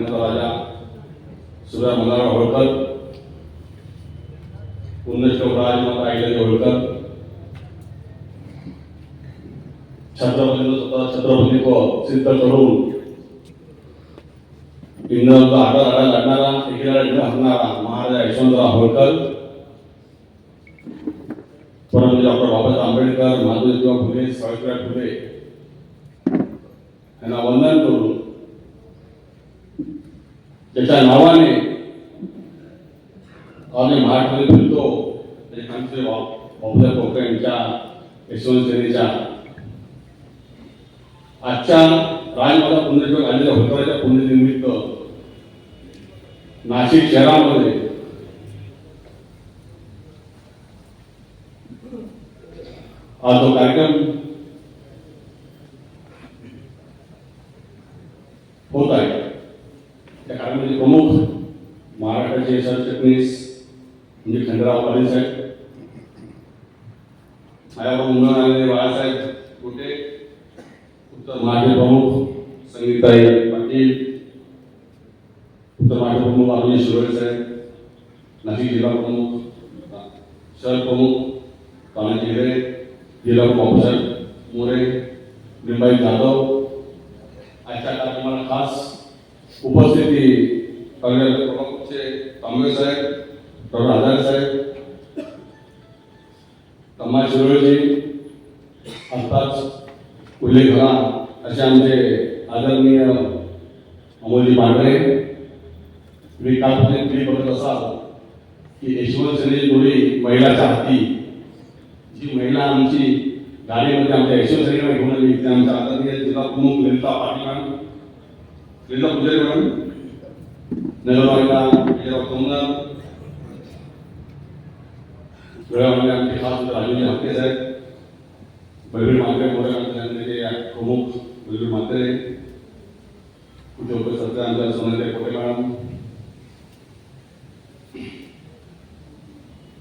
पुण्याचा राजा सुधा मल्हारराव होळकर, पुण्यश्लोक राजमाता अहिल्यादेवी होळकर, छत्रपतींचं स्वतः छत्रपतीत्व सिद्ध करून इंग्रजांचा आटा लढणारा एकीला हरणारा महाराजा यशवंतराव होळकर, परंतु डॉक्टर बाबासाहेब आंबेडकर, महात्मा फुले, सावित्रीबाई फुले यांना वंदन करून त्याच्या नावाने आम्ही महाराष्ट्रामध्ये फिरतो. आमचे बाबासाहेब कोकरे यांच्या यशवंत सेनेच्या आजच्या राजमाता पुण्यश्लोक अहिल्यादेवी होळकरांच्या पुण्यनिमित्त नाशिक शहरामध्ये आज जो कार्यक्रम होत आहे त्या कार्यक्रमाचे प्रमुख महाराष्ट्राचे सरचिटणीस म्हणजे खंडराव पाटील साहेब, आयाप्रमुख आलेले बाळासाहेब कुटे, उत्तर महाराष्ट्र प्रमुख संगीताई पाटील, उत्तर महाराष्ट्र प्रमुख अरुण शिरोळे साहेब, नाशिक जिल्हा प्रमुख शहर प्रमुख तानाजी हिरे, जिल्हा बाबासाहेब मोरे, निंबाई जाधव, आजच्या कार्यक्रमाला खास उपस्थिती प्रमुखचे तांबे साहेब, डॉक्टर आझाद साहेब, तम्मा शिरोळेजी, आत्ताच उल्लेख झाला असे आमचे आदरणीय अमोलजी पांढरे. तुम्ही कालपर्यंत बघत असाल की यशवंत सेनेची जोडी महिलाच्या हाती, जी महिला आमची गाडीमध्ये आमच्या यशवंत सेनेला घेऊन आली ती आमच्या आदरणीय जिल्हा प्रमुख ललिता पाटील मॅडम, ललिता पुजारी मॅडम, नगरपालिका कमल वेळामध्ये आमचे खास राजूजी हक्के साहेब, बलवीर मात्रे मोरे प्रमुख बलवीर मात्रे, कुठे सध्या आमच्या सोनाली कोटे मॅडम,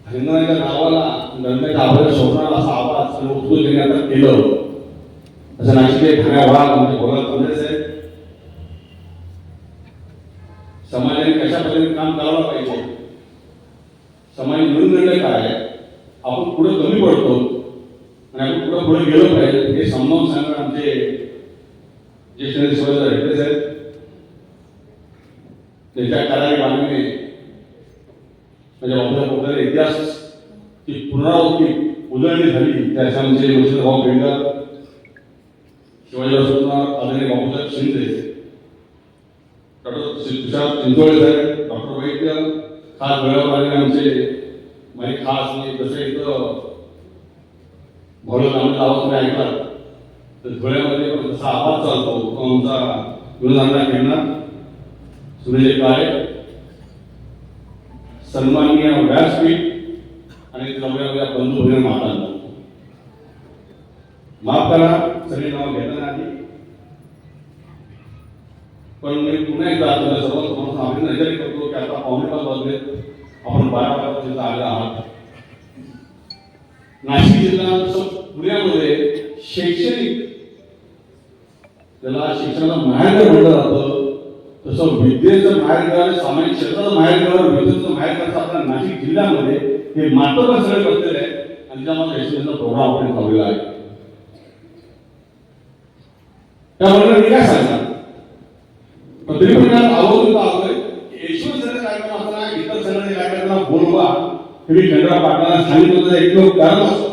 हिंदुच्या नावाला गंगेच्या आवाज शोधणारा असा आवाज आणि उत्सव त्यांनी आता केलं असं नाशिक ठाण्यावाडा म्हणजे भोलात काँग्रेस आहे. समाजाने कशा पद्धतीने काम करायला पाहिजे, समाज निर्णय काय आहे, आपण पुढे कमी पडतो आणि आपण पुढे गेलो पाहिजे हे समजावून सांगणार आमचे ज्येष्ठ हेगडे साहेब. त्यांच्या करारी बांधणे म्हणजे बाबासाहेब कोकरे इतिहास ची पुनरावृत्ती उजळणी झाली त्या आमचे मुर्शिदभाऊ बेंगर, शिवाजीराव सुतार, आदरणीय बाबासाहेब शिंदे, डॉक्टर तुषार चिंचोळे साहेब, डॉक्टर वैद्य, खास वेळावर आलेले आमचे म्हणजे खास जसं इथं भोलं आमचा आवाज तुम्ही ऐकला तर धुळ्यामध्ये पण जसा आवाज चालतो तो आमचा विनोदांना घेणार सुरेश काळे, सन्माननीय व्यासपीठ आणि नवऱ्या बंधू भगिनी मातांना माफ करा सगळी नाव घेताना आधी, पण मी पुन्हा एकदा सर्व अभिनंदन करतो की आता पावणे 5 वाजले, आपण 12 वाजता आलेला आहात. नाशिक जिल्हा पुण्यामध्ये शैक्षणिक ज्याला शिक्षणाचं माहेरघर म्हटलं जातं तसं विद्येचं माहेरघर, सामाजिक क्षेत्राचं माहेरघर, विद्युतचं माहेरघर आपल्या नाशिक जिल्ह्यामध्ये हे मातोबा सगळे बसलेले आहे आणि त्यामध्ये यशवंतचा प्रोग्राम आपण ठेवलेला आहे. त्यामुळे मी काय सांगणार पण तरी पण आवर्जून आलोय की यशवंत सेनेचा कार्यक्रम असताना इतर सेनेच्या कार्यक्रमाला बोलवा हे मी खंडराव पाटलांना सांगितलं होतं. एक लोक कारण असतो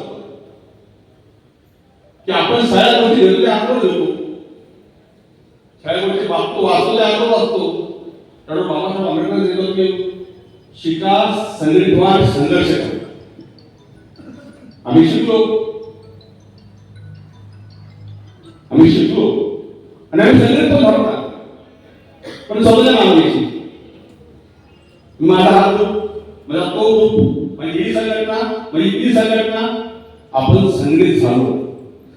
की आपण सगळ्या गोष्टी घेतो त्या आपण घेतो, सगळ्या गोष्टी वाचतो आपण वाचतो. डॉक्टर बाबासाहेब आंबेडकर सांगतो की शिका, संघटित व्हा, संघर्ष करा. आम्ही शिकलो आणि आम्ही संघटित पण झालो ना, पण समजा आम्ही माझा हात ग्रुप माझा तो ग्रुप म्हणजे ही संघटना म्हणजे ती संघटना आपण संघटित झालो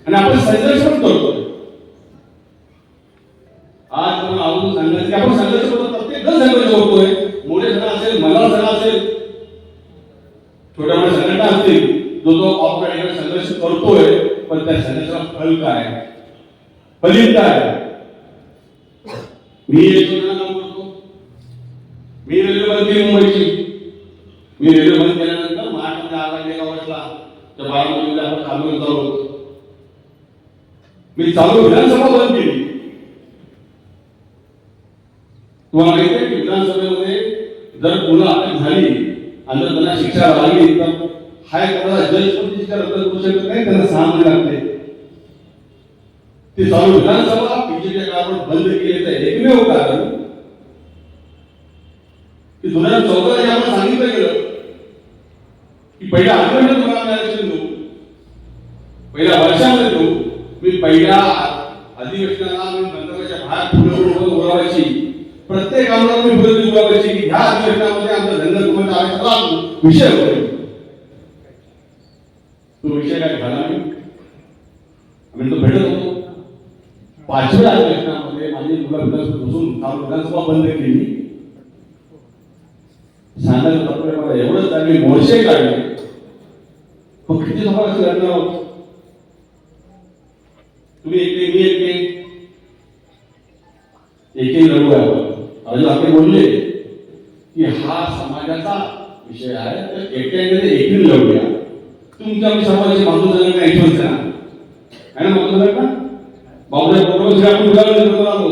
आणि आपण संघर्ष पण करतोय. आज मला आवडून सांगायचं की आपण संघर्ष करतो, प्रत्येक जण संघर्ष करतोय. मोठे सण असेल, मला सण असेल, छोट्या मोठ्या संघटना असतील, जो आपल्या संघर्ष करतोय, पण त्या संघर्षाला फल काय, फलित काय. मी एक काम करतो मी रेल्वे बंद केली मुंबईची. मी रेल्वे बंद केल्यानंतर महाराष्ट्रामध्ये आग एका वर्षाला त्या बारामतीमध्ये आपण आंदोलन चालू होतं. मी चालू विधानसभा बंद केली. तुम्हाला माहिती आहे की विधानसभेमध्ये जर पुन्हा अटक झाली आणि जर त्यांना शिक्षा लागली तर हायकोर्टाचा जज पण शिक्षा रद्द करू शकत नाही, त्यांना 6 महिने लागते. ते चालू विधानसभा बीजेपीच्या काळात बंद केले तर एकमेव कारण की 2014 ला आपण सांगितलं गेलं की पहिल्या आठवड्यात तुम्हाला आरक्षण देऊ, पहिल्या वर्षामध्ये देऊ. मी पहिल्या अधिवेशनाला मी मंत्रालयाच्या बाहेर पुढे बोलावायची, प्रत्येक आमदार मी विरोधी बोलावायची की ह्या अधिवेशनामध्ये आमचा धनगरच्या आरक्षणाचा विषय होईल. तो विषय काय झाला नाही. आम्ही तो भेटत होतो. 5व्या अधिवेशनामध्ये माझी विधानसभा बंद केली. सांगायचं तत्व मला एवढंच आम्ही मोर्चे काढले. पण किती सभा लढणार आहोत. तुम्ही एकटे मी एकही लढूया आपण. अजून आपण बोलले की हा समाजाचा विषय आहे तर एकट्याने एकही लढूया. तुमच्या समाजाची माणूस जर काही ऐकून ना आहे ना माणूस ना बाबूराव कोकराची आपण उदाहरण आलो.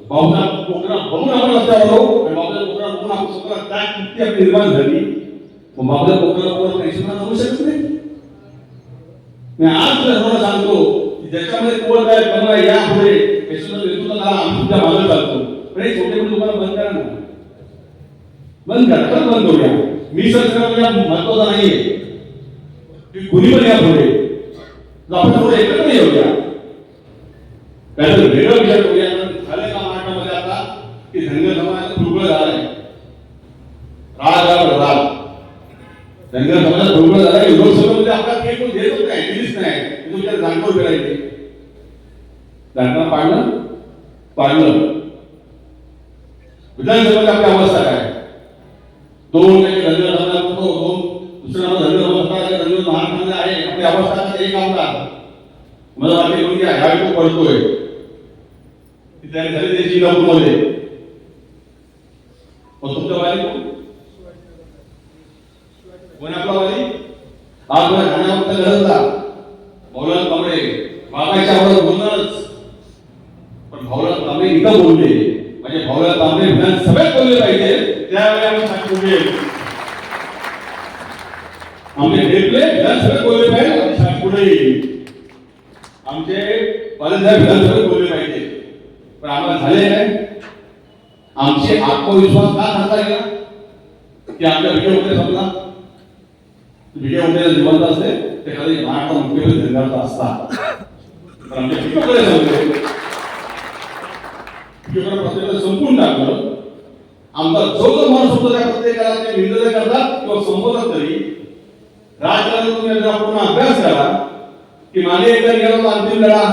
बाबूराव कोकरा बघून आपण लक्षात आलो आणि बाबूराव कोकरा बघून आपण स्वतःला काय कृती आपली निर्माण झाली. मग बाबूराव कोकराला पैशांना जाऊ शकत नाही. मी आज तुम्हाला सांगतो की ज्याच्यामध्ये कोण काय कमवा या पुढे यशवंत नेतृत्व करा, आम्ही तुमच्या मागे चालतो. पण हे छोटे मोठे दुकानं बंद करा ना, बंद करा, तर बंद करूया. मी सरकारला महत्वाचा नाहीये की कुणी पण या पुढे आपण थोडं एकत्र येऊया. त्याचं वेगळं विचार करूया. झालं का महाराष्ट्रामध्ये आता की धनगर समाजाचं दुर्बळ झालंय. राग धनगर समाजात दुर्बळ झालाय. लोकसभेमध्ये आपला काही कोण देतच नाही, दिलीच नाही. तुमच्या जाणकार करायचे जाणकार पाडलं. विधानसभेत आपली अवस्था काय. दोन काही धनगर समाजात होतो, दोन दुसऱ्या धनगर समाजात धनगर महाराष्ट्रामध्ये आहे. आपली अवस्था एक आमदार मला वाटते म्हणजे ह्या तो पडतोय झाले त्याची नागपूरमध्ये. मग तुमच्या वाली कोण आपला वाली आज मला ठाण्यावर गरजला भाऊलाल कांबळे मागायच्या आवाजात बोलणारच. पण भाऊलाल कांबळे इथं बोलले म्हणजे भाऊलाल कांबळे विधानसभेत बोलले पाहिजे. त्यावेळी आम्ही सांगितले आम्ही घेतले विधानसभेत बोलले पाहिजे. आम्ही सांगितले आमचे पालनसाहेब विधानसभेत बोलले पाहिजे. पण आम्हाला झाले नाही. आमचे आत्मविश्वास का सांगता गेला की आपल्या विजय होते समजा विजय होते जिवंत असते ते कधी महाराष्ट्र मुख्यमंत्री धनगरचा असतात. तर आमच्या पिकाकडे सांगतो प्रत्येकाला संपून टाकलं. आमचा जो माणूस होतो त्या प्रत्येकाला ते निंदन करतात किंवा संबोधन तरी राजकारण तुम्ही पूर्ण अभ्यास करा की मागे एकदा गेला अंतिम लढा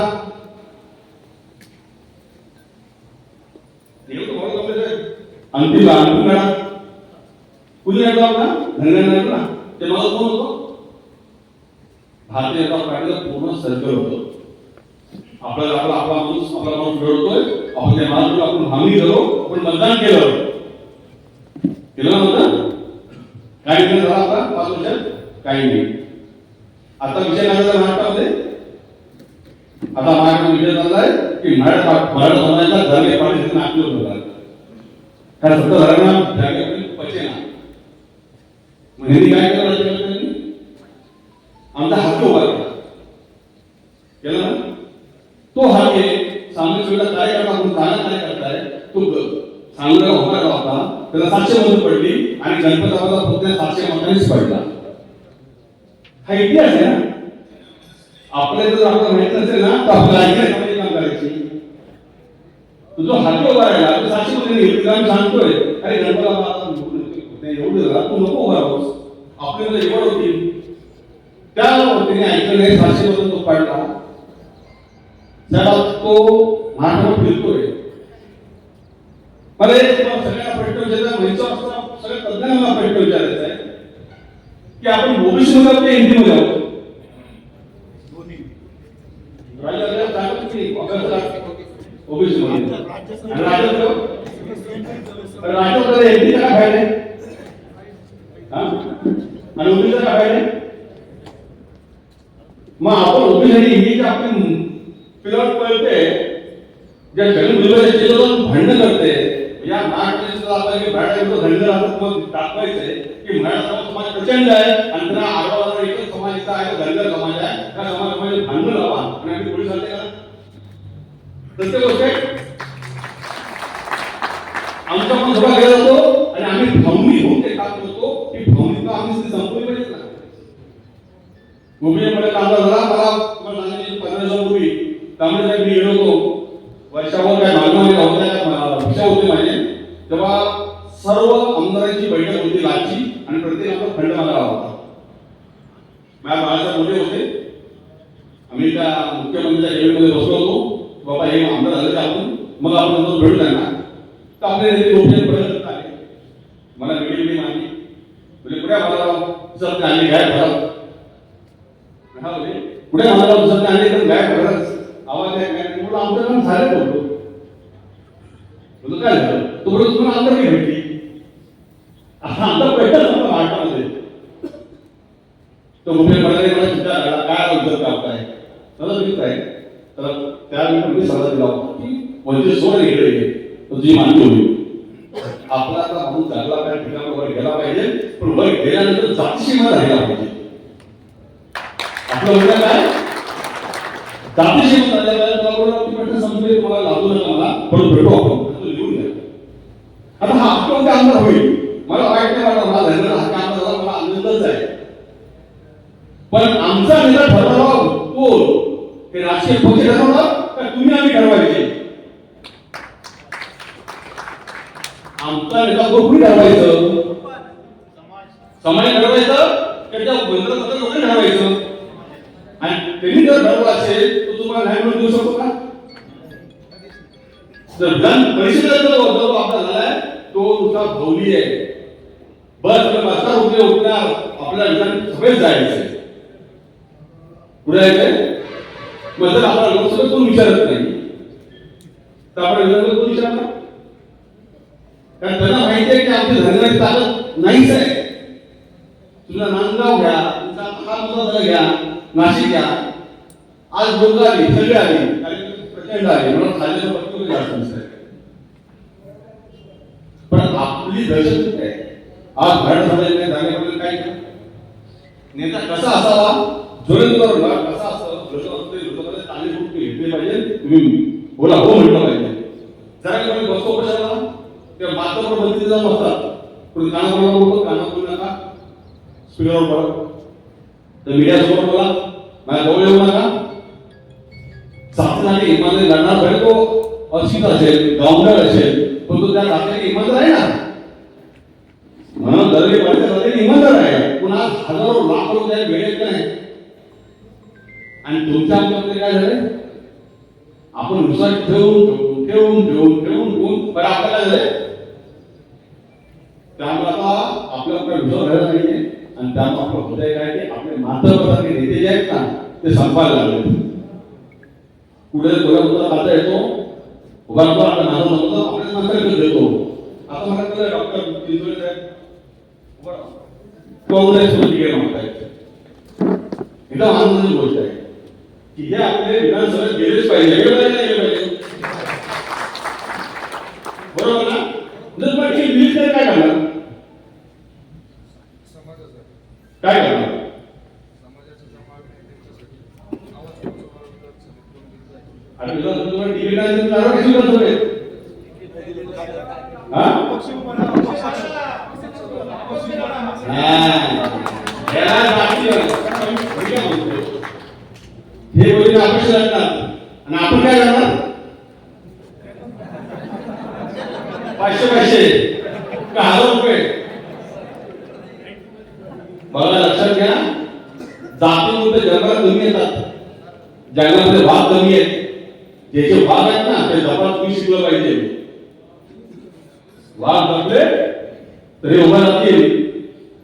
अंतिम लढा कुणी लढला होता धनगर लढला. ते मला कोण होतो भारतीय जनता पार्टीचं पूर्ण सर्कल होतं. आपला माणूस लढतोय. आपण त्या माणूस आपण हमी दिलो, आपण मतदान केलं नव्हतं. काही नाही झाला आपला 5 वर्षात काही नाही. आता विषय काय झाला महाराष्ट्रामध्ये. आता महाराष्ट्र विषय चाललाय की मराठा समाजाचा धर्म पार्टी नागपूर होता काय फक्त धर्म पचेना. म्हणजे काय केलं आमचा हक्क उभा केला ना. तो हक्क सामान्य सुविधा काय करता आपण काय करताय तो सांगण्याला होता का होता त्याला 700 मतं पडली आणि गणपताबाचा पुतण्या 700 मतांनीच पडला. हा इतिहास आहे ना. आपल्याला जर आपल्याला माहित नसेल ना तर आपल्याला ऐकायचं काम करायची. जो हक्क उभा राहिला तो 700 मतांनी सांगतोय अरे गणपताबाचा एवढं झाला तू नको उभा राहूस आपल्याला निवड होती. त्या वतीने ऐकले 700 मतं तो पडला. त्याला तो महाराष्ट्रात फिरतोय. मला सगळ्यांना प्रश्न विचारायचा मंचावर सगळ्या तज्ञांना प्रश्न विचारायचा आहे की आपण ओबीसी मध्ये ते हिंदी मध्ये आहोत. ओबीसी मध्ये राष्ट्रपती एमपीचा काय फायदा आहे? आणि ओबीसीचा काय फायदा आहे? मग आपण ओबीसी ही जी आपली पिलट पळते ज्या जन्मदिवसाची भांडण करते या महाराष्ट्राचा आता की भांडण धंदे राहतात मग दाखवायचंय की मराठा समाज प्रचंड आहे आणि त्यांना आरोग्याचा एकच समाज इथं आहे धनगर समाज आहे त्या समाजामध्ये भांडण लावा आणि आम्ही पोलीस आले का प्रत्येक गोष्ट आमचा पण सभा केला जातो आणि आम्ही भावनिक होऊन ते काम करतो की भावनिकता आम्ही संपवली पाहिजे ना. गोपीमध्ये काम झाला मला तुम्हाला सांगितलं 15 दिवसापूर्वी त्यामुळे साहेब मी गेलो होतो वर्षावर काय मागणी होत्या होते माझे तेव्हा सर्व आमदारांची बैठक होती लाची आणि प्रत्येकाचा खंड मागावा होता. माझ्या बाळासाहेब मोठे होते आम्ही त्या मुख्यमंत्र्यांच्या गेटमध्ये बसलो होतो बाबा हे आमदार झाले आपण मग आपण नंतर भेटू त्यांना तर आपले नेते गोपीचंद पडत आले मला वेगळी मागणी म्हणजे कुठे मला सर आणले गायब भरत हा म्हणजे कुठे मला सर आणले तर गायब भरत आवाज आहे मुलं आमचं काम झालं बोलतो काय झालं तो बरोबर तुम्हाला आमदार नाही भेटली आमदार भेटला नव्हता महाराष्ट्रामध्ये तो गोपीचंद पडत मला चिंता झाला काय उद्योग काय तसं मी काय तर त्यावेळी मी सल्ला दिला होता की म्हणजे सोड इकडे तुझी मान्य होईल आपला आता माणूस चांगला काय ठिकाणी वर गेला पाहिजे पण वर गेल्यानंतर जातीशीमा राहिला पाहिजे आपलं म्हणणं काय जातीशीमा राहिला पाहिजे समजले तुम्हाला लागू नका मला पण भेटू आपण लिहून द्या आता हा आपला आमदार होईल मला वाईट नाही वाटत मला धन्यवाद हा आमदार झाला मला आनंदच आहे पण आमचा नेता ठरवला कोण हे राजकीय पक्ष ठरवला का तुम्ही आम्ही ठरवायचे आमचा नेता कोणी ठरवायचं समाज ठरवायचं त्याच्या बंधनामध्ये लोकांनी ठरवायचं आणि त्यांनी जर ठरवलं असेल तर तुम्हाला न्याय मिळून देऊ शकतो का जर जन परिषदेचा जो आपला झालाय तो तुमचा भौली आहे बस बसता उठणार आपल्या विधान सभेत जायचं पुढे यायचंय मग जर आपला लोकसभेत कोण विचारत नाही तर आपण विधानसभेत कोण विचारणार कारण त्यांना माहिती आहे की आमची धनगराची ताकद नाहीच आहे तुला नांदगाव घ्या तुमचा हा मुद्दा घ्या नाशिक घ्या आज लोक आली सगळे आले प्रचंड आले म्हणून खाल्लेलं बघतो जास्त पण आपली दहशत आहे आज भारत समाजाच्या जागेबद्दल काय नेता कसा असावा जोरेंद्र कसा असावा तालीम घेतली पाहिजे तुम्ही बोला हो म्हटलं पाहिजे जरा कोणी बसतो कशाला त्या मातावर बंदी जाऊन बसतात कोणी कानावर बोलतो कानावर बोलू नका स्पीकरवर बोला तर मीडियासमोर बोला माझ्या जवळ येऊ नका साथीसाठी इमानदारी लढणार पाहिजे तो अशित असेल गावंडर असेल पण तो त्या राष्ट्राची इमानदार आहे ना म्हणून दरगे पाहिजे इमानदार आहे पण आज हजारो लाख लोक त्या वेळेत नाही आणि तुमच्या आमच्यामध्ये काय झालंय आपण विश्वास ठेवून पण आपल्याला झालंय त्यामुळे आता आपल्याकडे विश्वास राहिला नाहीये आणि त्यामुळे आपलं हृदय काय की आपले मातृभाषाचे नेते जे आहेत ना ते संपायला लागले पुढे कोल्हापूरला खाता येतो उभा आपला नाव नव्हतं आपल्याला मात्र देतो आता मला डॉक्टर दिसोळे साहेब काँग्रेस म्हणतायत एकदम आनंदाची गोष्ट आहे की हे आपले विधानसभेत गेलेच पाहिजे बरोबर ना जर पण हे बिल तर काय करणार काय करणार आणि विधानसभेवर तिकीट कशी बनवले हे गोष्टी अपेक्षा लागतात आणि आपण काय करणार 500 का 1000 रुपये बघा लक्षात घ्या जातीमध्ये जंगलात कमी येतात जंगलामध्ये वाघ कमी आहेत ज्याचे वाघ आहेत ना ते जपात तुम्ही शिकलं पाहिजे वाघ जपले तरी उभा राहतील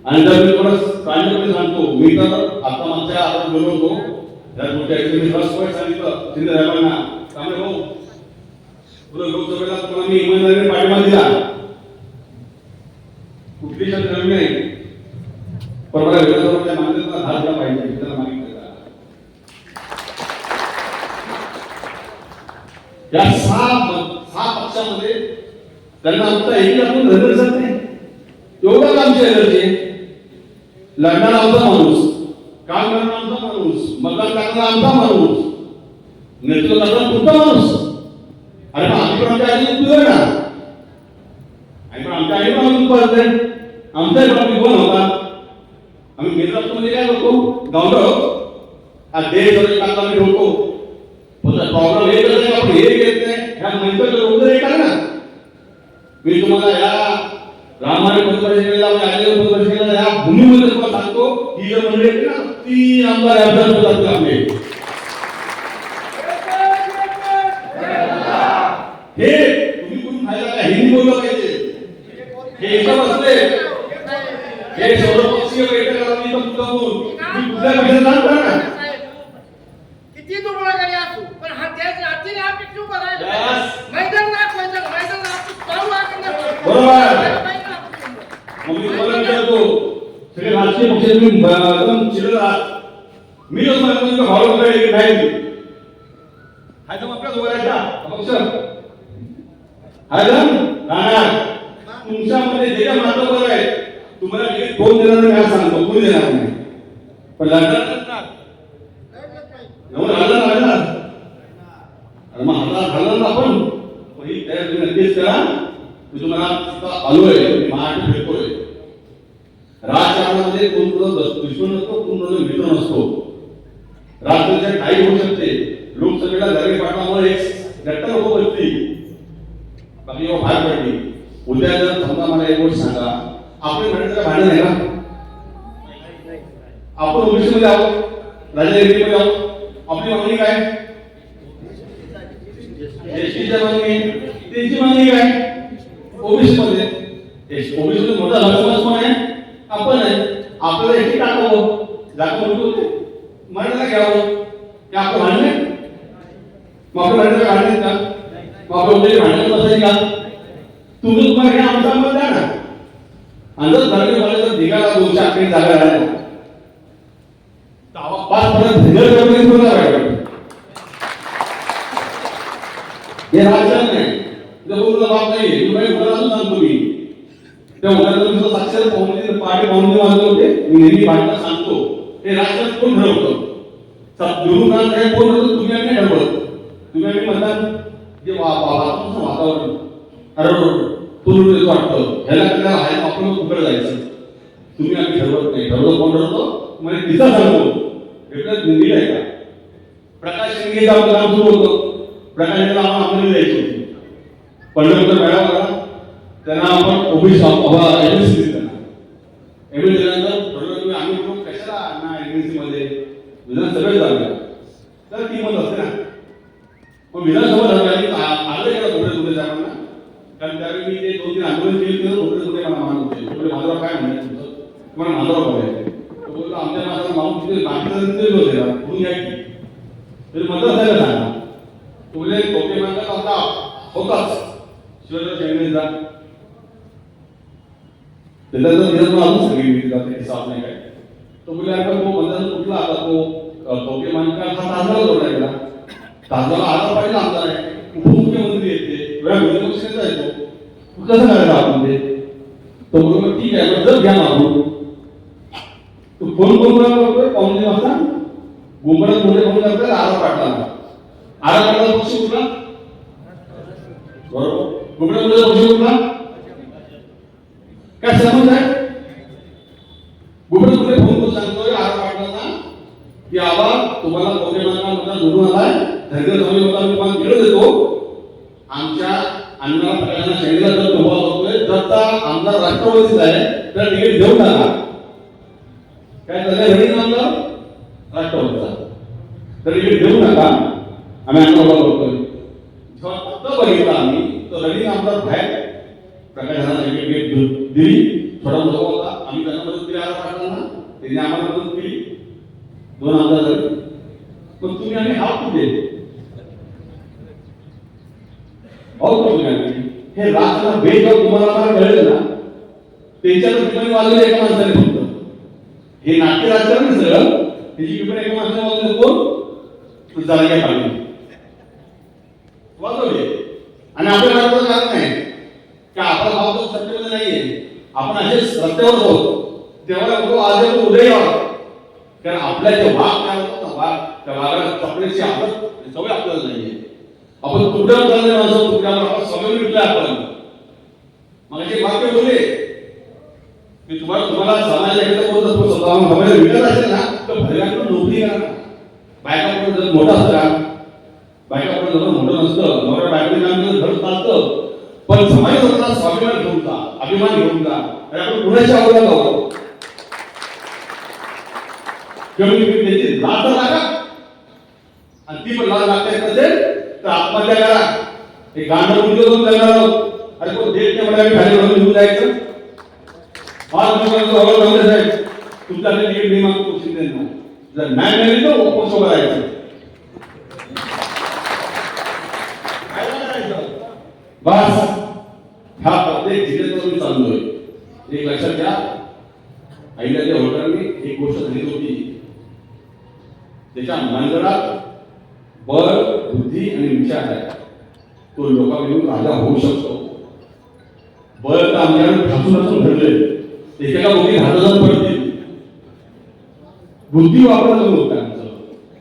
आणि जर मी थोडं प्रांजळपणे सांगतो मी तर आता मागच्या आपण बोललो होतो त्या गोष्टी ऍक्च्युअली फर्स्ट पॉईंट सांगितलं शिंदे साहेबांना त्यामुळे भाऊ पुढे लोकसभेला तुम्हाला मी इमानदारीने पाठिंबा दिला पिटिशन करू नये, पण मला विरोधाच्या मान्यता झाला पाहिजे त्याला मागितलं का. या सहा पक्षामध्ये त्यांना आमचा एकही आपण धरलं नाही. एवढं काम केलं, लढणारा आमचा माणूस, काम करणारा आमचा माणूस, मतदान करणारा आमचा माणूस, नेतृत्व करणारा तुमचा माणूस. अरे आम्ही पण आमच्या आईने तुझं ना, आणि पण आमच्या आईने आम्ही तुझं आमचा बाबी कोण होता. आम्ही केंद्रामध्ये काय होतो, गावडा देश आम्ही होतो. प्रॉब्लेम हे करत आपण हे घेत नाही, ह्या मंत्र उत्तर हे करा ना. मी तुम्हाला या रामायण परिषदेला या भूमीमध्ये तुम्हाला सांगतो, ही जर मंडळी आहे ना, ती आमदार आपले हे तुम्ही कुठून खायला काय हिंदी बोललं पाहिजे. हे एकदम असते हे सर्वपक्षीय बैठक मी कुठल्या पैसे जाणता ना किती तुम्हाला कधी असू, पण हा देश आर्थिक अपेक्षा करायला मैदान दाखवायचं, मैदान बरोबर. मग मी तुम्हाला विचारतो, सगळे राजकीय पक्ष तुम्ही एकदम चिडत आहात. मी जो सांगतो तुमचा भाव वगैरे नाही हाय तर आपल्याच उभारायचा पक्ष हाय ना राहणार. तुमच्यामध्ये जे काय मातबर आहे तुम्हाला कोण देणार नाही मला सांगतो, कोणी देणार नाही. पण लढणार एवढं हल्ला मग हल्ला आपण ही तयार तुम्ही नक्कीच करा. मी तुम्हाला आलोय, महाराष्ट्र फिरतोय. राजकारणामध्ये कोण दुश्मन नसतो, कोण मित्र नसतो. राजकारणाच्या काही होऊ शकते. लोकसभेला दरगे पाटलामुळे एक घटना होऊ शकते, बाकी बाहेर पडली. उद्या जर समजा मला एक गोष्ट सांगा, आपले म्हणण्याचं भांडण आहे का. आपण ओबीसीमध्ये आहोत, राजनीतीमध्ये आहोत. आपली मागणी काय, एसटीच्या मागणी, त्यांची मागणी काय ओबीसी मध्ये. ओबीसी मध्ये मोठा समाज कोण आहे, आपण आहे. आपल्याला एसटी टाकावं, जागा मोठी होते, मराठा घ्यावं, ते आपलं भांडणे. मग आपलं मराठा भांडणे का, मग आपलं ओबीसी भांडण बसायची का. तुम्ही तुम्हाला हे आमचा मत द्या ना. अंदाज धरणे कॉलेजला निघाला 211 जागा राहिल्या, 5% हे राजकारण नाही, बोलून बाब नाही. तुम्ही बोलायला सांगतो मी त्या उदाहरणार्थ साक्षर पाहुणे पार्टी पाहुणे वाजले होते. मी नेहमी पार्टीला सांगतो, हे राजकारण कोण ठरवतं, निवडून काय कोण ठरवतं, तुम्ही आम्ही ठरवत. तुम्ही आम्ही मतदान जे वातावरण तुला वाटतं ह्याला काय आहे, आपण कुठे जायचं. तुम्ही आम्ही ठरवत नाही, ठरवलं कोण ठरवतो म्हणजे तिचा सांगतो. नीट आहे का. प्रकाश शिंदेचं आपलं काम सुरू होतं. प्रकाशाला आम्हाला द्यायची होती, पंढरपूर मॅडम त्यांना आपण ओबीसी एमएससी दिला. एमएससी दिल्यानंतर आम्ही लोक कशाला ना एमएससी मध्ये विधान सगळे झालं तर ती मत असते ना. पण विधानसभा झाली आलं गेला थोडे साहेबांना, कारण त्यावेळी मी ते 2-3 आंदोलन केले थोडे मला मान होते. थोडे माझा काय म्हणायचं तुम्हाला माझा बोलायचं आमच्या माझा माऊन तिथे बाकीचं होते म्हणून घ्यायची तरी मत असायला सांगा. तुमले टोके मागत होता होताच शिवाजी शेंगणीचा त्याला जर दिवस अजून सांगितली जाते हिसाब नाही काय. तो बोले आता तो बंधन कुठला आता तो टोके मानका हा ताजला जोडायला. ताजला आला पाहिजे आमदार आहे, उपमुख्यमंत्री येते, वेळा विरोधी पक्षाचा येतो, कसं करायचं आपण ते. तो बरोबर ठीक आहे जर घ्या मागून तो फोन करतोय पाहुणे वाजता गुंबडत मोठे फोन करतोय आरा पाटला. आरा पाटला पक्ष कुठला बरोबर, गुंबडत मोठे पक्ष कुठला काय समज आहे. गुंबडत मोठे फोन करून सांगतोय आरा पाटलांना की आबा तुम्हाला कोकेमांना मतदान निवडून आलाय, धैर्य स्वामी मतदान तुम्हाला दिलं देतो. आमच्या अण्णा प्रकाशांना शैलीला जर उभा होतोय जर आमदार राष्ट्रवादीचा आहे तर तिकीट देऊन टाका. काय झालं घरी आमदार राष्ट्रवादीचा तर तिकीट देऊ नका, आम्ही अण्णा करतोय. जेव्हा फक्त बघितला आम्ही तर रवी आमदार बाहेर प्रकाशांना तिकीट दिली. थोडा मोठा होता, आम्ही त्यांना मदत केली आरा पाटलांना, त्यांनी आम्हाला मदत केली. 2 आमदार झाले. पण तुम्ही आम्ही हात कुठे हे राजकारण भेद तुम्हाला कळलं ना त्यांच्यावर टिप्पणी वाजवली एका माणसाने फक्त. हे नाट्य राजकारण आहे सगळं. त्याची टिप्पणी एका माणसाने वाजवली, कोण? जारंगे पाटील वाजवली. आणि आपल्या भारताचं कारण नाही की आपला भाव तो सत्तेमध्ये नाहीये, आपण असेच रस्त्यावर आहोत. तेव्हा तो आज उदय व्हावा, कारण आपल्या जे वाघ काय होतात ना, वाघ त्या वाघाला चपण्याची आदत सवय आपल्याला नाहीये. आपण तुकड्यावर चालले माणसं, तुकड्यावर आपण सगळं विकलं. आपण मग एक वाक्य बोलले की तुम्हाला समाजाकडे बोलत असतो, स्वतः समाजाला विकत असेल ना तर भरल्याकडून नोकरी करा. बायकाकडून जर मोठं असतं का, बायकाकडून जर मोठं नसतं, नवऱ्या बायकोने काम केलं घर चालतं, पण समाजाचा स्वाभिमान घेऊन जा, अभिमान घेऊन जा. आणि आपण कुणाच्या आवडला जाऊ कमी त्याची लाज लागा, आणि ती पण लाज लागता येत नसेल तर आत्महत्या करा. एक गांड उद्योग करणार आहोत. अरे कोण देश नाही म्हणाले खाली म्हणून निघून जायचं. तुमच्याकडे तिकीट नाही मागतो शिंदेना, जर नाही मिळाली तर ओपन सोबत राहायचं. बस हा प्रत्येक जिल्ह्यात मी चाललोय. एक लक्षात घ्या, अहिल्यादेवी होळकरांनी एक गोष्ट सांगितली होती, त्याच्या मनगडात बळ, बुद्धी आणि विचार आहे. तो लोकांविरुद्ध राजा होऊ शकतो. बळ तर आमच्याकडे ठासून ठरले, एकेका गोष्टी हातात पडतील. बुद्धी वापरत लोकांचं,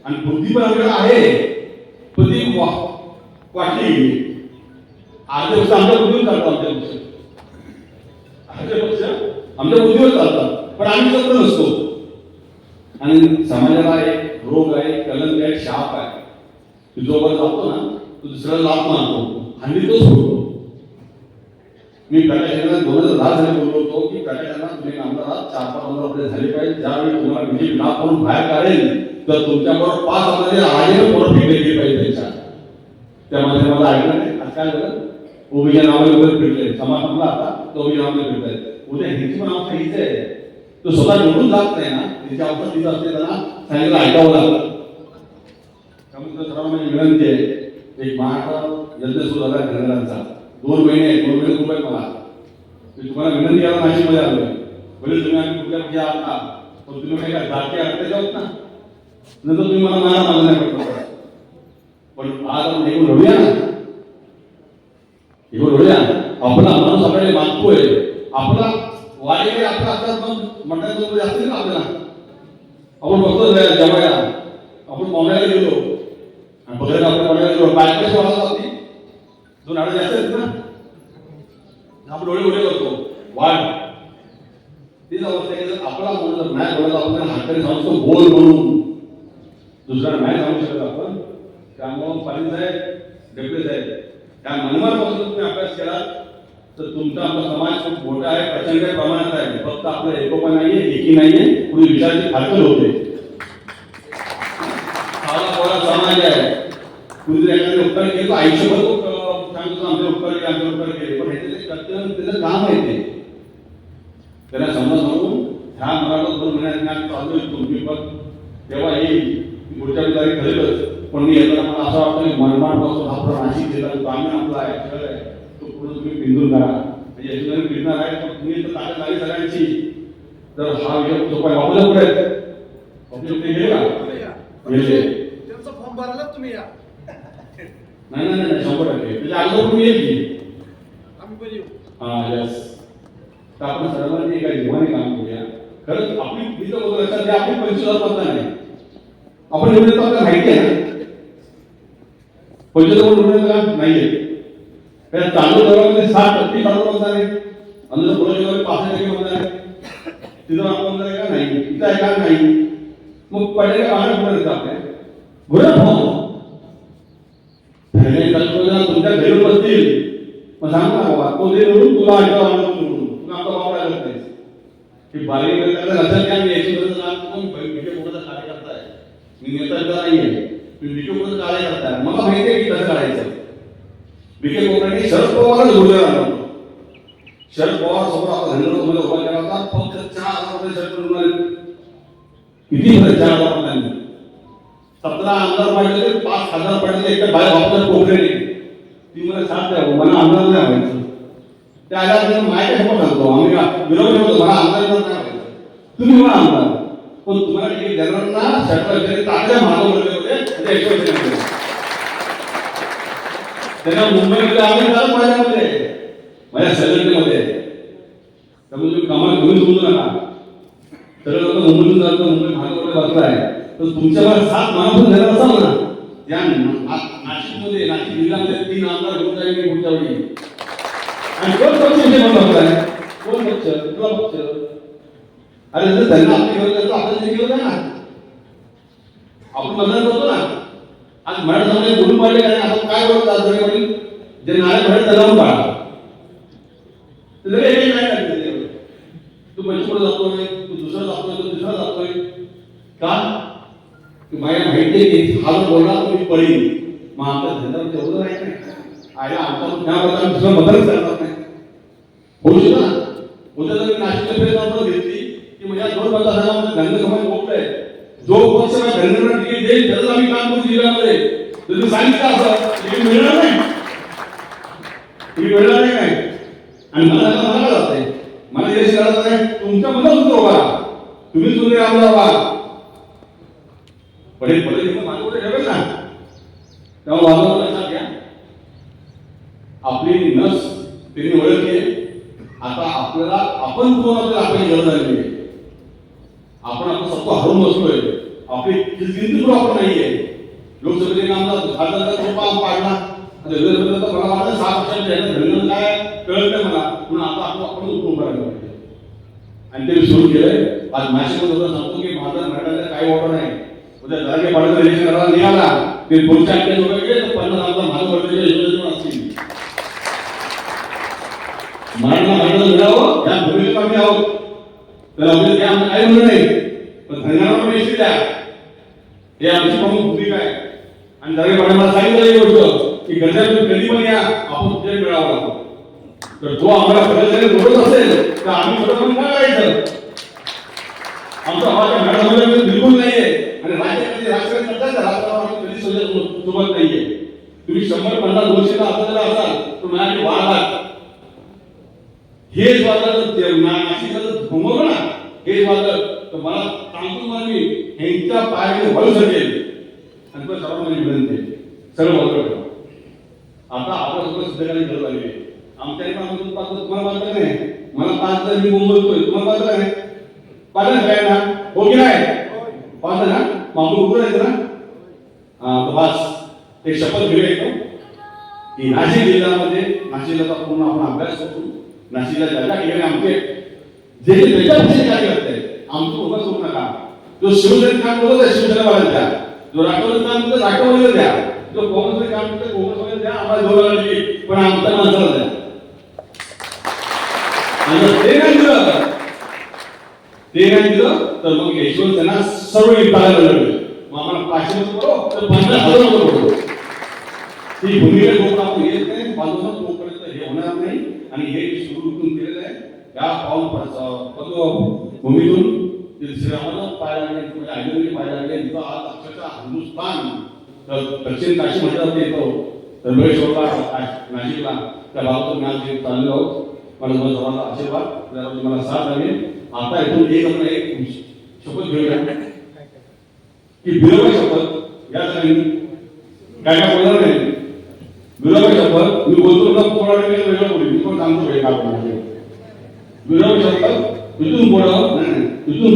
आणि बुद्धी पण आमच्याकडे आहे, पण ती वाटली. आजच्या पक्ष आमच्या बुद्धीवर चालतो, आमच्या पक्ष आमच्या बुद्धीवर चालतात, पण आम्ही तंत्र नसतो. आणि समाजाला एक रोग आहे, कलंक आहे, शाप आहे. तू जोपर्यंत जातो ना, तो दुसऱ्याला लाभ मानतो, हल्ली तोच होतो. मी प्रकाशांना 2010 साली बोललो होतो की प्रकाशांना तुम्ही आमदारात 4-5 वर्ष झाले पाहिजे. ज्यावेळी तुम्हाला बीजेपी लाभ करून बाहेर काढेल तर तुमच्याबरोबर 5 आमदार आलेले पोरं फेकले गेले पाहिजे त्यांच्या. त्यामध्ये मला ऐकलं नाही. आज काय झालं, ओबीच्या नावाने वगैरे फिरले, समाज संपला आता तो ओबीच्या नावाने फिरतायत. उद्या ह्याची पण अवस्था हीच आहे. तो स्वतः निवडून जात नाही ना, त्याची अवस्था तिथं असते, त्यांना सांगितलं ऐकावं लागतं. त्यामुळे सर्वांना माझी विनंती आहे, एक महाराष्ट्र यज्ञ सुरू झाला घरांचा 2 महिने खूप आहेत मला. मी तुम्हाला विनंती करायला नाशिकमध्ये आलोय. म्हणजे तुम्ही आम्ही कुठल्या कुठे आला तर तुम्ही काही काय जाती अर्थ जाऊत ना, नंतर तुम्ही मला मारा मागं नाही पडतो. पण आज आपण एकूण लढूया ना, एकूण लढूया. आपला माणूस आपल्याला मागतोय, आपला वारीकडे आपला असतात मंडळात असतील ना आपल्याला. आपण बघतो जेवायला, आपण पाहुण्याला गेलो आणि बघायला आपल्या पाहुण्याला गेलो, बायकाची वाजत असती 2 आठवडे असतात ना, आपण डोळे उडे करतो वाढ. तीच अवस्था आहे. आपला म्हणून जर नाही बोलत, आपण हाताने सांगतो बोल म्हणून, दुसऱ्याला नाही सांगू शकत आपण. त्यामुळं पाटील साहेब, डेप्युटी साहेब, त्या मनमाडपासून तुम्ही अभ्यास केला तर तुमचा आपला समाज खूप मोठा आहे, प्रचंड प्रमाणात आहे. फक्त आपलं एकोपा नाहीये, एकी नाहीये, पुढे विचाराची फाटल होते. समाज आहे, कुठे एखाद्या उपकार केले तर आयुष्यभर सांगतो आमचे उपकार केले, आमचे उपकार केले, पण ह्याचे कर्तव्य त्याचं काम आहे ते. त्यांना समज म्हणून ह्या मराठा 2 महिन्यात चालू आहे तुमची पण तेव्हा येईल पुढच्या तारीख ठरेलच. पण मी येताना मला असं वाटतं की मनमाडपासून आपला नाशिक जिल्हा ग्रामीण आपला आहे, शहर आहे, तो पुढे तुम्ही बिंदून करा. म्हणजे याच्यामध्ये फिरणार आहे, पण तुम्ही तर ताकद लागली सगळ्यांची. तर हा विषय सोपा वापरला पुढे ऑफिस गेले का गेले त्यांचा फॉर्म भरायला तुम्ही या. नाही 100% त्याच्या अगोदर तुम्ही येईल की आम्ही पण येऊ. हा यस. तर आपण सर्वांनी एका जीवाने काम करूया. खरंच आपली मी तर बोलतो लक्षात घ्या, आपली 25,000 मतदान आहे. आपण निवडून आपल्याला माहिती आहे ना, 25,000 निवडून नाहीये. कारण चालू दरामध्ये 60% मतदान आहे, आणि पुढे 65% मतदान आहे. तिथं आपण मतदान आहे का नाही, इथं आहे का नाही. मग पडलेल्या बाहेर पुढे येतात आपल्या घोडा भाऊ तुमच्या घरी बसतील. मग सांग ना बाबा, तो दे निवडून तुला आठवण निवडून तुला आपला वापरा करत नाही. ही बारीक लक्षात घ्या. मी याची गरज कार्यकर्ता आहे, मी नेता नाहीये, मी विखे कार्यकर्ता आहे. मला माहिती आहे की कसं करायचं. विखे कोकरांनी शरद पवारच बोलले राहणार. शरद पवार समोर आपला धन्यवाद उभा केला होता. फक्त 4,000 रुपये शरद पवार किती फरक 4,000 रुपयांनी 17 आमदार पाहिजे, 5,000 पाहिजे. एकटा बाहेर वापरत कोकरेने ती मला साथ द्या, मला आमदार नाही व्हायचं. त्या आल्या माय काय सांगतो आम्ही विरोध होतो मला आमदार नाही व्हायचं तुम्ही मला आमदार पण तुम्हाला तिकीट देणार ना शटल तात्या महाग बोलले होते त्यांना मुंबईमध्ये आम्ही झालं माझ्या संघटनेमध्ये त्यामुळे तुम्ही कामाला घेऊन समजू नका सगळं लोक मुंबईतून जातो मुंबई भागावर बसलाय तर तुमच्यावर 7 मनापासून देणार असाल ना त्या नाशिकमध्ये नाशिक जिल्ह्यामध्ये 3 आमदार घेऊन जाईल मी पुढच्या वेळी आणि कोण पक्ष बंद होताय कोण पक्ष तुला पक्ष अरे जर त्यांना आपली गरज आहे तर आपण ते केलं ना आपण मतदान करतो ना आज मराठा समाजाने बोलून पाडले कारण आपण काय बोलतो आज जे नारायण भरत त्याला पाडा नाही करते तू पंचपुढे जातोय तू दुसरा जातोय तू तिसरा जातोय का माझ्या माहिती आहे की हा जो बोलला तुम्ही पडेल मग आमच्या धंद्यावर तेवढं नाही आहे आमचा त्या प्रकारे दुसरं मतदान करतात नाही होऊ शकतो ना उद्या जर नाशिकला फेर आपण घेतली की म्हणजे 2 मतदारसंघामध्ये धंदे समाज मोकळे जो पक्ष धंद्यांना तिकीट देईल त्याचं आम्ही काम करू जिल्ह्यामध्ये तर तुम्ही सांगितलं असं तिकीट मिळणार नाही तिकीट मिळणार नाही काय आणि मला जाते मला यश करायचं नाही तुमच्या मनात उभा तुम्ही सुंदर आमदार व्हा पडेल माझ्याकडे ठेवेल ना तेव्हा वाजवलं लक्षात घ्या आपली नस त्यांनी ओळखली आता आपल्याला आपण कोण आपल्याला आपली गरज झाली आपण आपलं सत्व हरून बसतोय आपली गिनती पण आपण नाहीये लोकसभेचे आमदार खासदार पाडला मला वाटतं 7 वर्षांच्या धन्यवाद काय कळत नाही मला म्हणून आता आपण उठून उभं राहिलं पाहिजे आणि ते सुरू केलंय आज नाशिकमध्ये सांगतो की माझा मराठ्याला काही ऑर्डर नाही उद्या जागे पाडलं इलेक्शन करायला निघाला ते पुढच्या 80 लोक गेले तर 50 आमदार माझं वर्षाच्या योजनेतून असतील मराठा मिळावं या भूमिकेत आम्ही आहोत तर आम्ही काही म्हणलं नाही पण धन्यवाद पण निश्चित द्या हे आमची प्रमुख भूमिका आहे आणि जागे पाडे मला सांगितलं ही गोष्ट की गरजेचं कधी पण या आपण तुझ्या मिळावं लागतो तर जो आम्हाला प्रगतीने जोडत असेल तर आम्ही स्वतः काय करायचं आमचा आवाज मॅडममध्ये बिलकुल नाहीये आणि राज्यामध्ये राजकारण करतात राजकारण कधी सोबत नाहीये तुम्ही 100-50 200 असाल तर माझ्याकडे वाद हेच वादळ नाशिकचं घुमवलं ना हेच वादळ तर मला सांगतो मला मी ह्यांच्या पायाने वळू शकेल आणि पण सर्वांना विनंती सर्व वादळ आता आपण सगळं सिद्ध करायची गरज आली आहे आमच्या तुम्हाला बांधलं नाही मला 5 जण मी बोलतोय तुम्हाला बांधलं नाही पाहिलं काय ना हो की नाही पाहिलं ना मागून उभं राहायचं ना बस एक शपथ घेऊया की नाशिक जिल्ह्यामध्ये नाशिकला पूर्ण आपण अभ्यास करू नाशिकला ज्या ठिकाणी आमचे जे त्याच्यापेक्षा काय करते आमचं उभं करू नका जो शिवसेनेचं काम बोलत आहे शिवसेनेवाला द्या जो राष्ट्रवादीचं काम बोलत राष्ट्रवादीला द्या जो काँग्रेसचं काम बोलत काँग्रेसवाला द्या आम्हाला जोराला पण आमच्या माणसाला द्या ते नाही दिलं तर मग यशवंत त्यांना सर्व विभागाला लागले मग आम्हाला 500 करो तर 50,000 करो ती भूमिका लोक आपण येत नाही बाजूला तोपर्यंत हे होणार नाही आणि हे सुरू केलेलं आहे या पाऊल भूमीतून श्रीरामाला पाहायला लागले आयुर्वेदिक पाहायला लागले तिथं आज अक्षरशः हिंदुस्थान दक्षिण काशी म्हणतात येतो धर्मेश्वरला नाशिकला त्या भागातून मी आज चाललो आहोत मला तुम्हाला सर्वांना आशीर्वाद मला साथ लागेल आता इथून एक शपथ घेऊया की विरोधी शपथ या ठिकाणी काय काय बोलणार नाही विरोधी शपथ मी बोलतो ना कोणाला वेगळं बोलू मी पण सांगतो हे काय विरोधी शपथ इथून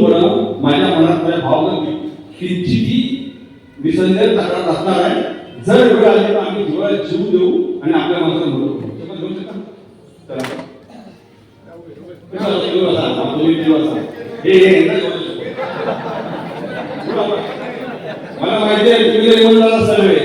पुढं माझ्या मनात माझ्या भावना किंचितही विसंदेह तक्रार असणार आहे जर वेळ आली तर आम्ही जीवाला जीव देऊ आणि आपल्या माणसाला मदत करू शपथ घेऊ शकता चला मला माहिती आहे तुम्ही मंडळाला सर्वे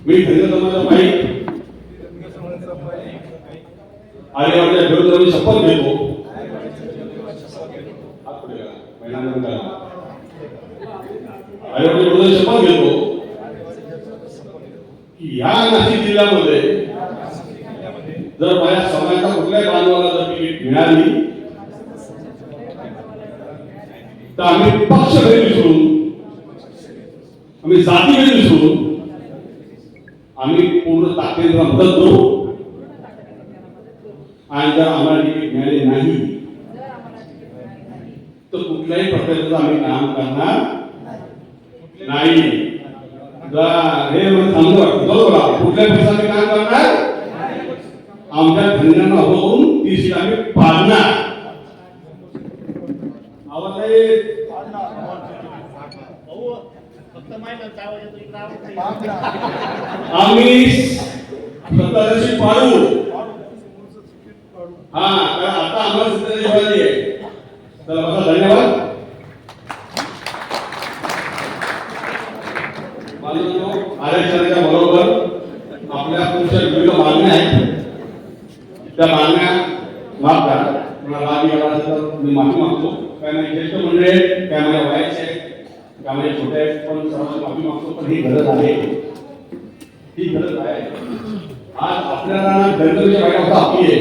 मी धन्यवाद माहीत आणि आपल्या विरोधाने शपथ घेतो आणि शपथ घेतो की या नाशिक जिल्ह्यामध्ये जर माझ्या समाजाच्या कुठल्याही बांधवाला जर तिकीट मिळाली तर आम्ही पक्षभेद विसरून, आम्ही जातीभेद विसरून आम्ही पूर्ण ताकदीला मदत करू. आणि जर आम्हाला तिकीट मिळाले नाही तर कुठल्याही प्रकारचं आम्ही काम करणार नाही. हे समजा बरोबर कुठल्या पक्षाने काम करणार, आमच्या धन्यांना होऊन ती सीट आम्ही पाडणार. आम्ही सत्ताधारी पाडू. हा, कारण आता आम्हाला सत्ताधारी पाहिजे आहे. तर बसा, धन्यवाद. आरक्षणाच्या बरोबर आपल्या पुढच्या विविध मागण्या आहेत. त्या मागण्या माफ करा, मला राग गेला असेल तर मी माफी मागतो. काय नाही, ज्येष्ठ मंडळी आहेत, काय माझ्या वयाचे आहेत, काय माझे छोटे आहेत, पण सर्वांची माफी मागतो. पण ही गरज आहे, ही गरज आहे. आज आपल्याला गणपतीच्या बायका आपली आहे.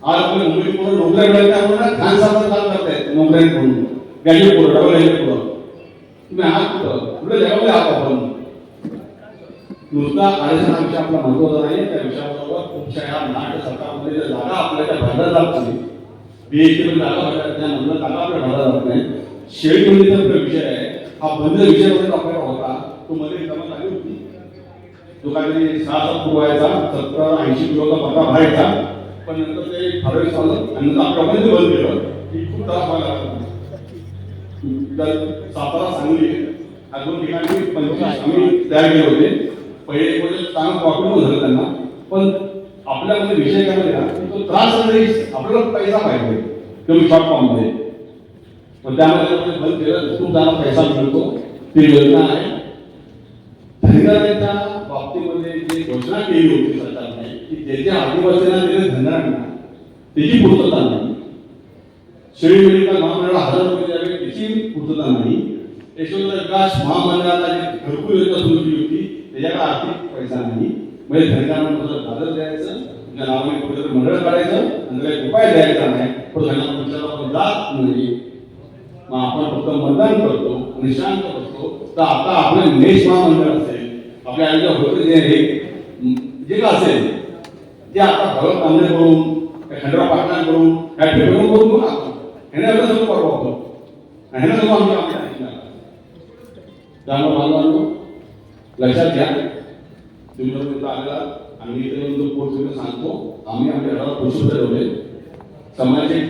आज आपल्या मुंबई पूर्ण नोकऱ्या मिळाल्या, त्यामुळे खान साहेब काम करतायत नोकऱ्या करून ग्रॅज्युएट करून डबल ग्रॅज्युएट करून. तुम्ही आहात कुठं, कुठे जगामध्ये आहात आपण. नुसता आरक्षण विषय आपला महत्वाचा नाही, त्या विषयाबरोबर खूपशा या महाराष्ट्र सरकारमध्ये ज्या जागा आपल्याला भरल्या जात नाही, बीएसटी मध्ये जागा भरल्या त्या म्हणलं जागा आपल्याला भरल्या जात नाही. शेळीबंदीचा विषय आहे, हा बंद विषय मध्ये आपल्याला होता, तो मध्ये जमा झाली होती. जो काहीतरी 6 व्हायचा, 70-80 किलोचा पट्टा भरायचा, पण नंतर ते ठराविक झालं आणि नंतर आपल्यामध्ये बंद केलं. ही खूप त्रास व्हायला लागला. सातारा, सांगली या 2 ठिकाणी 25 आम्ही तयार केले होते. पहिले चांगलं प्रॉब्लेम झालं त्यांना, पण आपल्यामध्ये विषय काय माहिती तो त्रास आपल्याला पैसा पाहिजे कमी शॉर्ट फॉर्म मध्ये. पण त्यामध्ये बंद केलं, खूप त्यांना पैसा मिळतो. ती योजना आहे. धनगरांच्या बाबतीमध्ये जी घोषणा केली होती सरकारने की ज्याच्या आदिवासींना दिले धनगरांना त्याची पूर्तता नाही. शेळी मेडिकल महामंडळाला 1000 रुपये द्यावे त्याची पूर्तता नाही. यशवंत विकास महामंडळाला जी घरकुल योजना सुरू केली होती त्याच्याकडे आर्थिक पैसा नाही. म्हणजे धनगरांना दादर द्यायचं, तुमच्या नावाने कुठेतरी मंडळ काढायचं आणि काही उपाय द्यायचा नाही, पण धनगरांना जात नाही. मग आपण फक्त मतदान करतो आणि शांत बसतो. तर आता आपले नेश महामंडळ असेल, आपल्या आईच्या होते जे का असेल ते आता भगत कांबळे करून खंडराव पाटणा करून फॅक्टरी करून बघू आपण ह्याने सगळं परवा होतो ह्याने सगळं आमच्या त्यामुळे बांधवांनो लक्षात घ्या. तुम्ही जर आलेला आम्ही इथे कोर्स सांगतो, आम्ही आमच्या घराला पुरुष ठेवले समाजाचे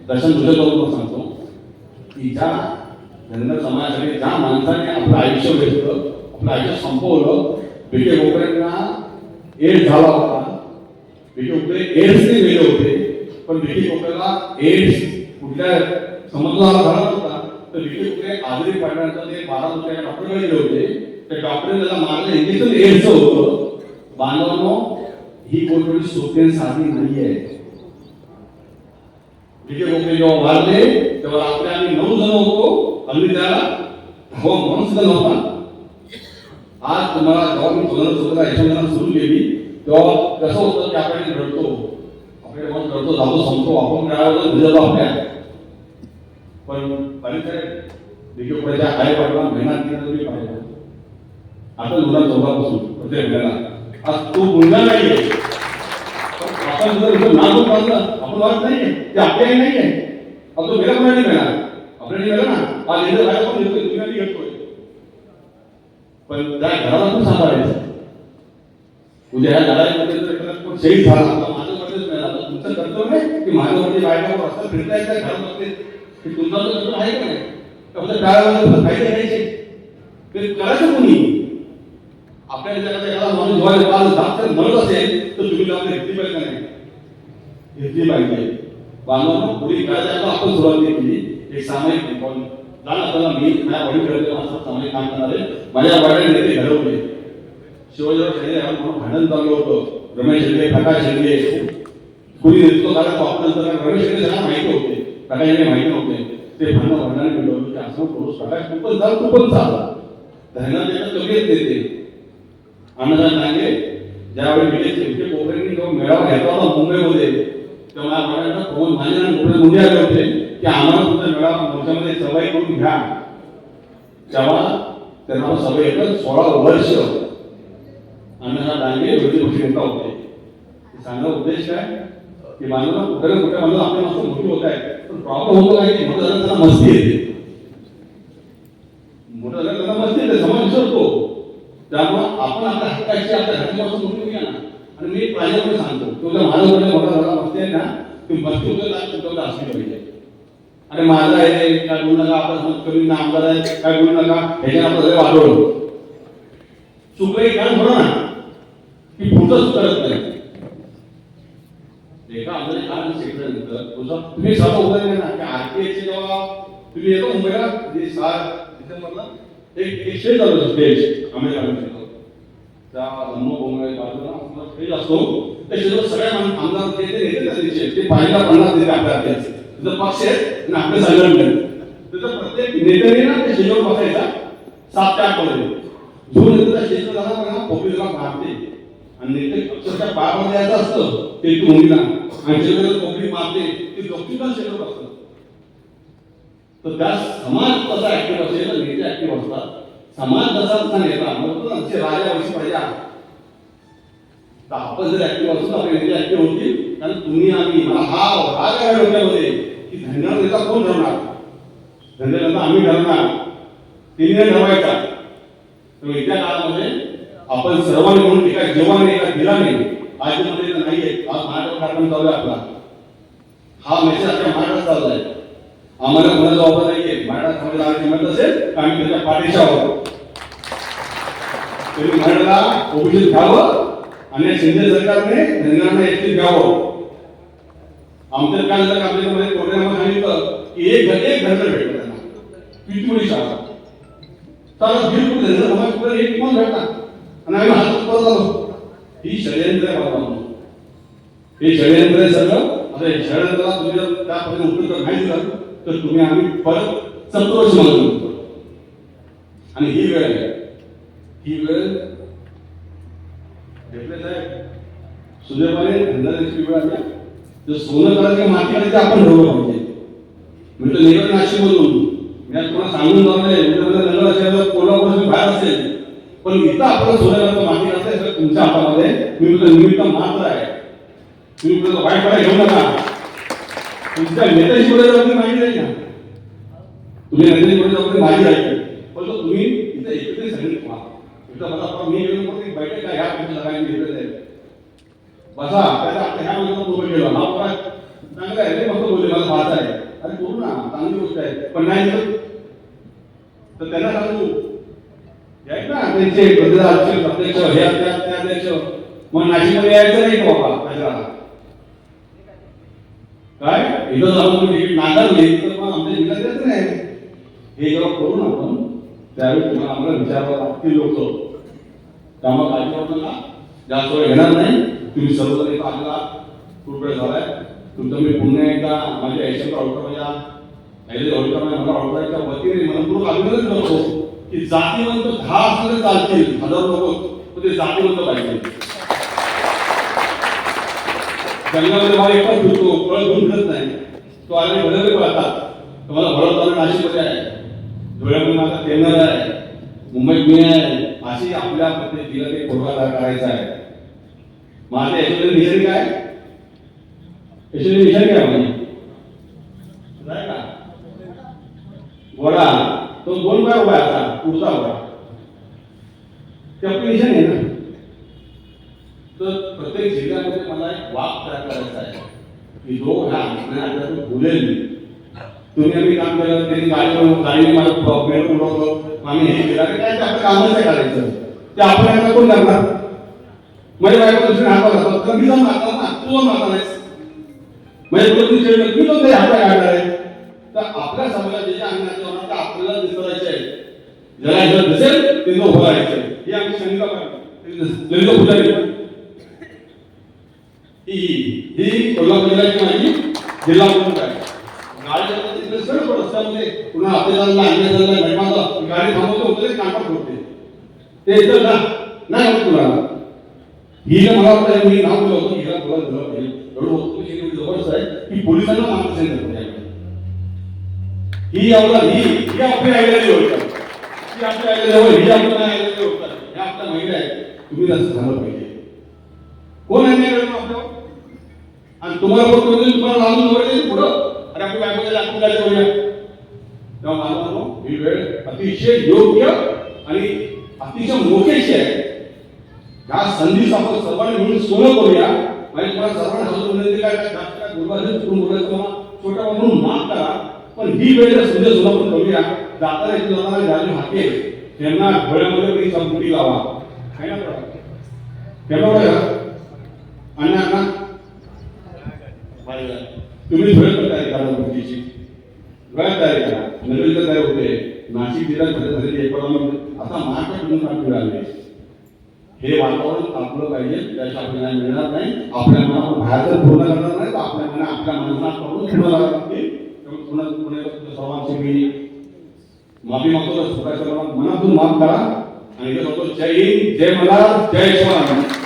दर्शन तुझ्या करून सांगतो की ज्या धनगर समाजासाठी ज्या माणसाने आपलं आयुष्य वेचलं, आपलं आयुष्य संपवलं. विखे गोखलेंना एड्स झाला होता, विखे गोखले एड्सने गेले होते, पण विखे गोखलेला एड्स कुठल्या समजला झाला होता तर विखे गोखले आजारी पडल्यानंतर ते 12 रुपये डॉक्टरकडे गेले होते. त्या डॉक्टरने त्याला मारलं इंजेक्शन एड्सचं होतं. बांधवांनो ही गोष्ट सोपी साधी नाही आहे. विखे गोखले जेव्हा वारले तेव्हा आपले आम्ही 9 जण होतो. अगदी त्याला हवा म्हणून सुद्धा नव्हता. आज तुम्हाला जेव्हा मी स्वतःला यशवंतांना सुरू केली तेव्हा कसं होतं की आपण रडतो, आपल्याकडे मन रडतो, जातो, संपतो, आपण मिळालं भिजतो आपल्या. पण विखे गोखलेच्या आई वडिलांना मेहनत केली पाहिजे. आता मुला 14 प्रत्येक महिन्याला आज तो मुलगा नाहीये. आपण जर नाव काढलं आपण वाटत नाहीये ते आपल्याही नाहीये. अब तो मेरा कोणा नाही मिळणार, आपल्याला मिळालं ना. आज इथं काय पण येतोय, तुम्ही घेतोय, पण त्या घराला पण सांभाळायचं. उद्या ह्या लढाईमध्ये जर कोण शहीद झाला तर माझं मध्येच मिळालं. तुमचं कर्तव्य नाही की माझ्यावरती बायकावर असं फिरताय त्या घरामध्ये की तुमचा तर कर्तव्य आहे का नाही. तर त्यावेळेला फायदे घ्यायचे ते करायचं कोणी. आपल्याला जगाला माणूस जेव्हा म्हणत असेल तर तुम्ही त्यामध्ये घेतली पाहिजे का नाही, घेतली पाहिजे. बांधवांना पुढे करायचं आपण सुरुवात केली. एक सामायिक पण जाणं त्याला मी माझ्या वडील सामायिक काम करणारे माझ्या वडिलांनी ते घडवले. शिवाजीराव शेंडे म्हणून भांडण चाललं होतं. रमेश शेंडे, प्रकाश शेंडे कुणी नेतृत्व करायचं वापरल्यानंतर रमेश शेंडे सगळ्यांना माहिती होते, प्रकाश शेंडे माहिती नव्हते. ते भांडणाने मिळवलं की असं करू प्रकाश तू पण चाल, तू पण चालला धैर्यात देणं कमी येत देते. अण्णासाहेब नांगे ज्यावेळी विखे गोखलेंनी जेव्हा मेळावा घेतला होता मुंबईमध्ये तेव्हा माझ्या फोन माझ्या मुंबई आले होते. की आम्हाला तुमच्या वेळा मोर्चामध्ये सहभागी करून घ्या, तेव्हा त्यांना सभा येतं 16 वर्ष अण्णा डांगे विरोधी पक्षनेता होते. सांगण्याचा उद्देश काय की मानवाला कुठे ना कुठे मानव आपल्या मस्त मोठी होत आहे, पण प्रॉब्लेम होतो काय की मोठं झालं त्यांना मस्ती येते, मोठं झालं त्यांना मस्ती येते, समाज विसरतो. त्यामुळे आपण आपल्या हक्काची आपल्या घरापासून मोठी घ्या ना. आणि मी प्रायव्हेटमध्ये सांगतो तुझ्या माझ्याकडे मोठा झाला मस्ती आहे ना, ती मस्ती होते तुमच्याकडे असली पाहिजे. आणि माझा आहे काय बोलू नका, आपण कमी आमदार आहे काय बोलू नका, ह्याच्या आपण वाढवलं चुकलं काय म्हणा ना की पुढचं करत नाही. एका आमदार काय शिकल्यानंतर तुझं तुम्ही स्वतः उदाहरण घ्या ना की आरटीएचे जेव्हा तुम्ही येतो मुंबईला 7 डिसेंबरला एक स्टेज चालू स्टेज आम्ही त्या जन्मभूमी बाजूला स्टेज असतो, त्या स्टेजवर सगळ्या आमदार ते नेते त्या दिवशी ते पाहिला 50 नेते आपल्या तिथं पक्ष आहेत आणि आपले संघटन तिथं प्रत्येक नेत्याने ना त्या स्टेजवर बसायचा 7 ते 8 मध्ये. जो नेता त्या स्टेजवर जाणार ना पब्लिकला मारते आणि नेते अक्षरशः पायावर द्यायचं असतं ते भूमीला आणि जेव्हा पब्लिक मारते ते गपचूपच स्टेजवर असतं. तर त्या समाज कसा ऍक्टिव्ह असेल नेते ऍक्टिव्ह असतात. समाज जसा नेता म्हणतो ना राजा वशी प्रजा, तर आपण जर ऍक्टिव्ह असू तर आपले नेते ऍक्टिव्ह होतील. कारण तुम्ही आम्ही मला हा काय डोक्यामध्ये की धंद्याचा नेता कोण ठरवणार, धंद्याचा आम्ही ठरवणार, तिने ठरवायचा. तर येत्या काळामध्ये आपण सर्वांनी म्हणून एका जीवाने एका दिलाने आजमध्ये तर नाहीये. आज महाराष्ट्र कार्यक्रम चालू आहे आपला, हा मेसेज आपल्या महाराष्ट्रात चालू आहे. आम्हाला कोणाचा जबाबदार नाहीये. महाराष्ट्रामध्ये आरक्षण मिळत असेल तर आम्ही त्याच्या पाठीशी आहोत. तुम्ही मराठा ओबीसी घ्यावं आणि शिंदे सरकारने धनगरांना एकटी घ्यावं. आमच्या काय झालं आपल्यामध्ये प्रोग्राममध्ये सांगितलं की एक धनगर भेटलं त्यांना पितुळी शाळा तर बिलकुल धनगर समाज एक कोण भेटला आणि आम्ही हात परत आलो. ही षडयंत्र आहे बाबा, हे षडयंत्र आहे सगळं. आता हे षडयंत्राला तुम्ही जर त्या पद्धतीने उत्तर नाही दिलं तर तुम्ही आम्ही परत 70 वर्ष मागतो. आणि ही वेळ आहे, ही वेळ घेतले साहेब सुदैवाने धंद्याची वेळ आली. जर सोनं करायचं माती करायचं आपण ठरवलं पाहिजे. मी तर नेहमी नाशिक मधून मी आज तुम्हाला सांगून जाणार नगर असेल कोल्हापूर बाहेर असेल, पण इथं आपल्याला सोनं करायचं माती करायचं तुमच्या हातामध्ये. मी तुझं निमित्त मात्र आहे, तुम्ही तुझं वाईट करायला घेऊ नका. तुमच्या नेत्याची पुढे जबाबदारी माहिती नाही ना, तुम्ही नेत्याची पुढे जबाबदारी माहिती राहील. पण तुम्ही इथं एकत्रित सगळी इथं बघा मी गेलो बैठक काय ह्या तुमच्या सगळ्यांनी घेतलं जाईल बसा त्याचा आपल्या ह्या वेळेला पूर्ण केलं हा पुरा चांगला आहे रे, मस्त बोलले मला वाचा आहे अरे बोलू ना चांगली गोष्ट आहे. पण नाही तर त्यांना सांगू आहेत ना त्यांचे अध्यक्ष हे अध्यक्ष मग नाशिकमध्ये यायचं नाही बाबा कचराला काय इथं जाऊन तुम्ही नाकारले तर मग आमच्या जिल्ह्यात यायचं नाही. हे जेव्हा करू ना आपण त्यावेळी तुम्हाला आम्हाला विचारावं लागतील लोक त्यामुळे काळजी करू नका, जास्त वेळ घेणार नाही. तुम्ही सर्वजण इथं आलेला खूप वेळ झालाय. तुमचं मी पुन्हा एकदा माझ्या ऐश्वर्या ऑडिटर मला ऑडिटरच्या वतीने मनपूर्वक अभिनंदन करतो की जातीवंत 10 असले चालतील, 1000 लोक पण ते जातीवंत पाहिजे. जंगलामध्ये मला एकच फिरतो फळ घेऊन फिरत नाही, तो आले भले पळतात. तुम्हाला भरत नाशिकमध्ये आहे, धुळ्यामध्ये माझा केंद्र आहे, मुंबईत मी आहे. अशी आपल्या पद्धतीला ते पूर्वाधार करायचा आहे. माझे यशोधरी मिशन काय, यशोधरी मिशन काय म्हणजे का घोडा तो 2 पाय उभा आहे आता पुढचा घोडा ते आपलं मिशन आहे ना. तर प्रत्येक जिल्ह्यामध्ये मला एक वाक तयार करायचा आहे की जो ह्या आठवड्यातून बोलेल. तुम्ही आम्ही काम केलं त्यांनी गाडीने मला प्रॉब्लेम उडवलं आम्ही हे केलं काय आपलं कामच आहे करायचं ते आपल्याला कोण करणार. म्हणजे बायको दुसरी हाताला जातात मी जाऊन मारतात ना तू जाऊन मारता नाहीस म्हणजे मी जाऊन ते हाता काढणार आहे. तर आपल्या समाजात जे अंगणाचे होणार ते आपल्याला दिसायचे आहे. ज्याला जर दिसेल ते उभं राहायचं. ही आमची संगीता ललित पुजारी ही कोल्हापूर जिल्ह्याची माझी जिल्हा प्रमुख आहे. गाडी सर्व रस्त्यामध्ये पुन्हा आपल्याला गाडी थांबवतो होते कांटा फोडते ते इथं नाही होत तुला. हिला मला वाटतं मी नाव दिलं होतं हिला तुला दिलं पाहिजे एवढं जबरदस्त आहे की पोलिसांना मार्गदर्शन करतो. ही आपल्या आलेली होतात, ही आपल्या आलेली होय, ही आपल्या आलेली होतात, ह्या आपल्या महिला आहेत. तुम्ही असं झालं पाहिजे. कोण अन्याय करेल आपल्यावर? आणि तुम्हाला कोण करेल? तुम्हाला लावून वगैरे पुढं अरे आपली बायकोला आपण काय करूया. तेव्हा मला ही वेळ अतिशय योग्य आणि अतिशय मोठीची आहे. ह्या संधीच आपण सर्वांनी मिळून सोनं करूया. म्हणजे तुम्हाला सर्वांना समजून विनंती काय काय गुरुवारी चुकून बोलायचं मला छोट्या म्हणून माफ करा, पण ही वेळ संधी सुद्धा आपण करूया. जाताना इथे जाताना राजू हाके त्यांना डोळ्यामध्ये काही संपुटी लावा, आहे ना त्यांना अण्णा तुम्ही थोडं तयारी करा, गोष्टीची गळ्यात तयारी करा. नगरीचं तयार होते, नाशिक जिल्ह्यात आता महाराष्ट्र तुम्ही मिळाले. हे वातावरण आपलं पाहिजे, त्याच्या आपल्याला मिळणार नाही. आपल्या मनावर बाहेरचं पूर्ण करणार नाही, तर आपल्या मना आपल्या मनाला करून पूर्ण करावं लागते. सर्वांची मी माफी मागतो, सुखाच्या मनातून माफ करा आणि जय हिंद, जय मल्हार, जय शिवराय.